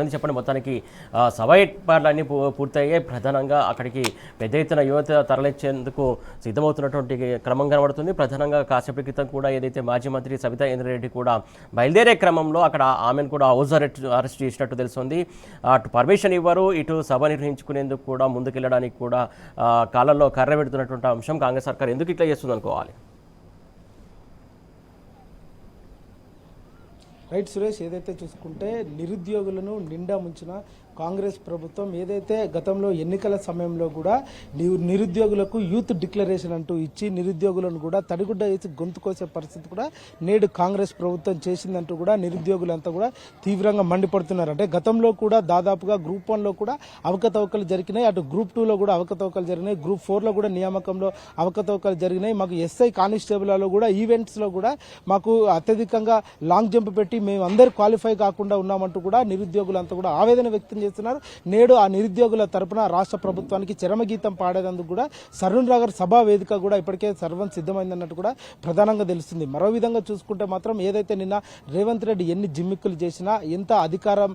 చెప్పండి మొత్తానికి సభ ఏర్పాట్లన్నీ పూర్తయ్యాయి. ప్రధానంగా అక్కడికి పెద్ద ఎత్తున యువత తరలించేందుకు సిద్ధమవుతున్నటువంటి క్రమం కనబడుతుంది. ప్రధానంగా కాసేపటి క్రితం కూడా ఏదైతే మాజీ మంత్రి సబితా ఇంద్రారెడ్డి కూడా బయలుదేరే క్రమంలో అక్కడ ఆమెను కూడా హౌస్ అరెస్ట్ చేసినట్టు తెలుస్తుంది. అటు పర్మిషన్ ఇవ్వరు, ఇటు సభ నిర్వహించుకునేందుకు కూడా ముందుకెళ్ళడానికి కూడా కాలంలో కర్ర పెడుతున్నటువంటి అంశం కాంగ్రెస్ సర్కార్ ఎందుకు ఇట్లా చేస్తుంది అనుకోవాలి. రైట్ సురేష్, ఏదైతే చూసుకుంటే నిరుద్యోగులను నిండా ముంచిన కాంగ్రెస్ ప్రభుత్వం ఏదైతే గతంలో ఎన్నికల సమయంలో కూడా నిరుద్యోగులకు యూత్ డిక్లరేషన్ అంటూ ఇచ్చి నిరుద్యోగులను కూడా తడిగుడ్డ వేసి గొంతు కోసే పరిస్థితి కూడా నేడు కాంగ్రెస్ ప్రభుత్వం చేసిందంటూ కూడా నిరుద్యోగులంతా కూడా తీవ్రంగా మండిపడుతున్నారు. అంటే గతంలో కూడా దాదాపుగా గ్రూప్ 1లో కూడా అవకతవకలు జరిగినాయి, అటు గ్రూప్ 2లో కూడా అవకతవకలు జరిగినాయి, గ్రూప్ 4లో కూడా నియామకంలో అవకతవకలు జరిగినాయి. మాకు ఎస్ఐ కానిస్టేబుల్లో కూడా ఈవెంట్స్లో కూడా మాకు అత్యధికంగా లాంగ్ జంప్ పెట్టి మేము అందరు క్వాలిఫై కాకుండా ఉన్నామంటూ కూడా నిరుద్యోగులంతా కూడా ఆవేదన వ్యక్తం చేస్తున్నారు. నేడు ఆ నిరుద్యోగుల తరపున రాష్ట్ర ప్రభుత్వానికి చరమగీతం పాడేందుకు కూడా సరూర్ నగర్ సభా వేదిక కూడా ఇప్పటికే సర్వం సిద్ధమైందన్నట్టు కూడా ప్రధానంగా తెలుస్తుంది. మరో విధంగా చూసుకుంటే మాత్రం ఏదైతే నిన్న రేవంత్ రెడ్డి ఎన్ని జిమ్మిక్కులు చేసినా, ఎంత అధికార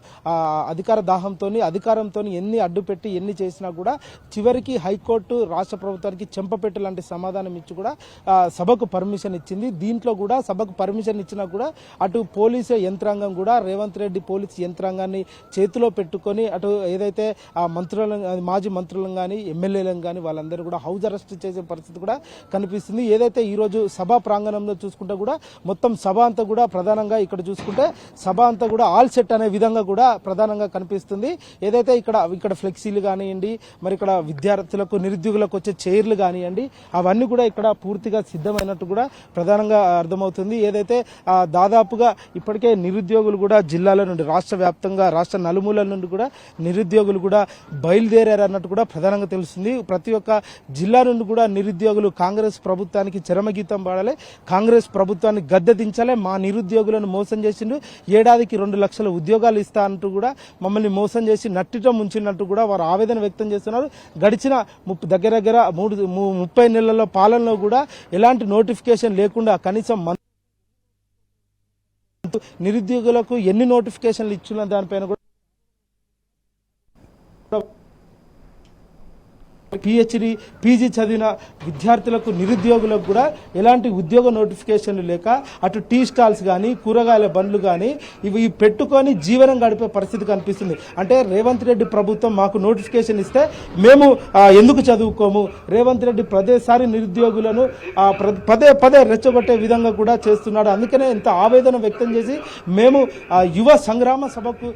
అధికారంతో ఎన్ని అడ్డుపెట్టి ఎన్ని చేసినా కూడా చివరికి హైకోర్టు రాష్ట్ర ప్రభుత్వానికి చెంపపెట్టు లాంటి సమాధానం ఇచ్చి కూడా సభకు పర్మిషన్ ఇచ్చింది. దీంట్లో కూడా సభకు పర్మిషన్ ఇచ్చినా కూడా అటు పోలీసు యంత్రాంగం కూడా రేవంత్ రెడ్డి పోలీసు యంత్రాంగాన్ని చేతిలో పెట్టుకొని అటు ఏదైతే ఆ మాజీ మంత్రులను కానీ ఎమ్మెల్యేలను కానీ వాళ్ళందరూ కూడా హౌస్ అరెస్ట్ చేసే పరిస్థితి కూడా కనిపిస్తుంది. ఏదైతే ఈరోజు సభా ప్రాంగణంలో చూసుకుంటే కూడా మొత్తం సభ అంతా కూడా ప్రధానంగా ఇక్కడ చూసుకుంటే సభ అంతా కూడా ఆల్ సెట్ అనే విధంగా కూడా ప్రధానంగా కనిపిస్తుంది. ఏదైతే ఇక్కడ ఫ్లెక్సీలు కానివ్వండి, మరి ఇక్కడ విద్యార్థులకు నిరుద్యోగులకు వచ్చే చైర్లు కానివ్వండి, అవన్నీ కూడా ఇక్కడ పూర్తిగా సిద్ధమైనట్టు కూడా ప్రధానంగా అర్థమవుతుంది. ఏదైతే దాదాపుగా ఇప్పటికే నిరుద్యోగులు కూడా జిల్లాల నుండి రాష్ట్ర వ్యాప్తంగా రాష్ట్ర నలుమూలల నుండి కూడా నిరుద్యోగులు కూడా బయలుదేరారు అన్నట్టు కూడా ప్రధానంగా తెలుస్తుంది. ప్రతి ఒక్క జిల్లా నుండి కూడా నిరుద్యోగులు కాంగ్రెస్ ప్రభుత్వానికి చరమగీతం పాడాలి, కాంగ్రెస్ ప్రభుత్వాన్ని గద్దె దించాలి, మా నిరుద్యోగులను మోసం చేసిండు, ఏడాదికి 2 లక్షల ఉద్యోగాలు ఇస్తా అంటూ కూడా మమ్మల్ని మోసం చేసి నట్టిటం ఉంచినట్టు కూడా వారు ఆవేదన వ్యక్తం చేస్తున్నారు. గడిచిన దగ్గర 30 నెలల పాలనలో కూడా ఎలాంటి నోటిఫికేషన్ లేకుండా కనీసం నిరుద్యోగులకు ఎన్ని నోటిఫికేషన్లు ఇచ్చిన దానిపైన కూడా పిహెచ్డి పీజీ చదివిన విద్యార్థులకు నిరుద్యోగులకు కూడా ఎలాంటి ఉద్యోగ నోటిఫికేషన్లు లేక అటు టీ స్టాల్స్ కానీ కూరగాయల బండ్లు కానీ ఇవి పెట్టుకొని జీవనం గడిపే పరిస్థితి కనిపిస్తుంది. అంటే రేవంత్ రెడ్డి ప్రభుత్వం మాకు నోటిఫికేషన్ ఇస్తే మేము ఎందుకు చదువుకోము, రేవంత్ రెడ్డి ప్రతిసారి నిరుద్యోగులను పదే రెచ్చగొట్టే విధంగా కూడా చేస్తున్నాడు. అందుకనే ఇంత ఆవేదన వ్యక్తం చేసి మేము యువ సంగ్రామ సభకు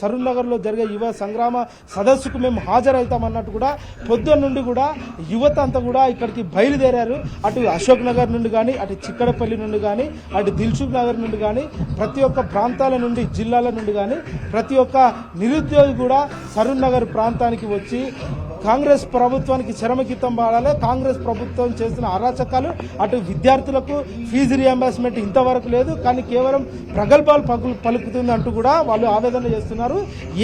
సరూర్ నగర్లో జరిగే యువ సంగ్రామ సదస్సుకు మేము హాజరవుతామన్నట్టు కూడా పొద్దున్న నుండి కూడా యువత అంతా కూడా ఇక్కడికి బయలుదేరారు. అటు అశోక్ నగర్ నుండి కానీ, అటు చిక్కడపల్లి నుండి కానీ, అటు దిల్సుఖ్ నగర్ నుండి కానీ, ప్రతి ఒక్క ప్రాంతాల నుండి జిల్లాల నుండి కానీ ప్రతి ఒక్క నిరుద్యోగి కూడా సరూర్ నగర్ ప్రాంతానికి వచ్చి కాంగ్రెస్ ప్రభుత్వానికి చరమగీతం పాడాలి. కాంగ్రెస్ ప్రభుత్వం చేస్తున్న అరాచకాలు, అటు విద్యార్థులకు ఫీజు రియంబర్స్మెంట్ ఇంతవరకు లేదు, కానీ కేవలం ప్రగల్భాలు పలుకుతుంది అంటూ కూడా వాళ్ళు ఆవేదన చేస్తున్నారు.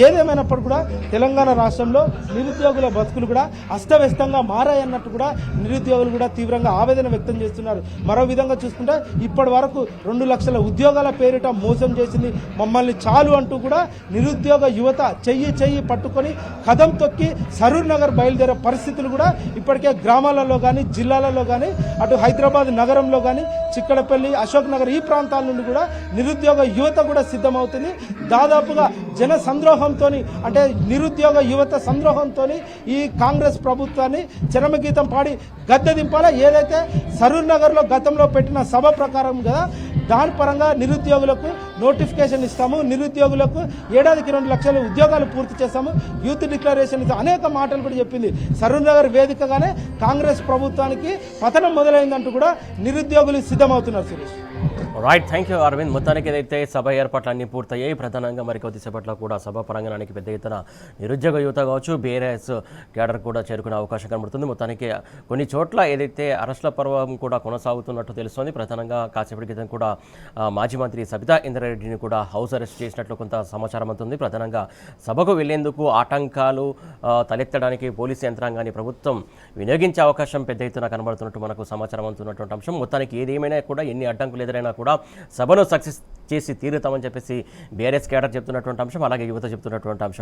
ఏదేమైనప్పుడు కూడా తెలంగాణ రాష్ట్రంలో నిరుద్యోగుల బతుకులు కూడా అస్తవ్యస్తంగా మారాయన్నట్టు కూడా నిరుద్యోగులు కూడా తీవ్రంగా ఆవేదన వ్యక్తం చేస్తున్నారు. మరో విధంగా చూసుకుంటే ఇప్పటి వరకు 2 లక్షల ఉద్యోగాల పేరిట మోసం చేసింది మమ్మల్ని చాలు అంటూ కూడా నిరుద్యోగ యువత చెయ్యి పట్టుకొని కదం తొక్కి సరూర్ నగర్ బయలుదేరే పరిస్థితులు కూడా ఇప్పటికే గ్రామాలలో కానీ జిల్లాలలో కానీ, అటు హైదరాబాద్ నగరంలో కానీ, చిక్కడపల్లి అశోక్ నగర్ ఈ ప్రాంతాల నుండి కూడా నిరుద్యోగ యువత కూడా సిద్ధమవుతుంది. దాదాపుగా జన సంద్రోహంతో అంటే నిరుద్యోగ యువత సంద్రోహంతో ఈ కాంగ్రెస్ ప్రభుత్వాన్ని చరమగీతం పాడి గద్దె దింపాలా. ఏదైతే సరూర్ నగర్లో గతంలో పెట్టిన సభ ప్రకారం కదా, దాని పరంగా నిరుద్యోగులకు నోటిఫికేషన్ ఇస్తాము, నిరుద్యోగులకు ఏడాదికి 2 లక్షల ఉద్యోగాలు పూర్తి చేస్తాము, యూత్ డిక్లరేషన్ ఇస్తాము అనేక మాటలు కూడా చెప్పింది. సరూర్ నగర్ వేదికగానే కాంగ్రెస్ ప్రభుత్వానికి పతనం మొదలైందంటూ కూడా నిరుద్యోగులు సిద్ధమవుతున్నారు. Suresh, right, thank you Aravind. మొత్తానికి ఏదైతే సభ ఏర్పాట్లన్నీ పూర్తయ్యాయి. ప్రధానంగా మరి కొద్దిసేపట్లో కూడా సభ ప్రాంగణానికి పెద్ద ఎత్తున నిరుద్యోగ యువత కావచ్చు, బీఆర్ఎస్ క్యాడర్ కూడా చేరుకునే అవకాశం కనబడుతుంది. మొత్తానికి కొన్ని చోట్ల ఏదైతే అరెస్టుల పర్వం కూడా కొనసాగుతున్నట్టు తెలుస్తోంది. ప్రధానంగా కాసేపటి క్రితం కూడా మాజీ మంత్రి సబితా ఇంద్రారెడ్డిని కూడా హౌస్ అరెస్ట్ చేసినట్లు కొంత సమాచారం అవుతుంది. ప్రధానంగా సభకు వెళ్లేందుకు ఆటంకాలు తలెత్తడానికి పోలీసు యంత్రాంగాన్ని ప్రభుత్వం వినియోగించే అవకాశం పెద్ద ఎత్తున కనబడుతున్నట్టు మనకు సమాచారం అవుతున్నటువంటి అంశం. మొత్తానికి ఏదేమైనా కూడా ఎన్ని అడ్డంకులు ఎదురైనా కూడా కూడా సభను సక్సెస్ చేసి తీరుతామని చెప్పేసి బీఆర్ఎస్ కేడర్ చెప్తున్నటువంటి అంశం, అలాగే యువత చెప్తున్నటువంటి అంశం.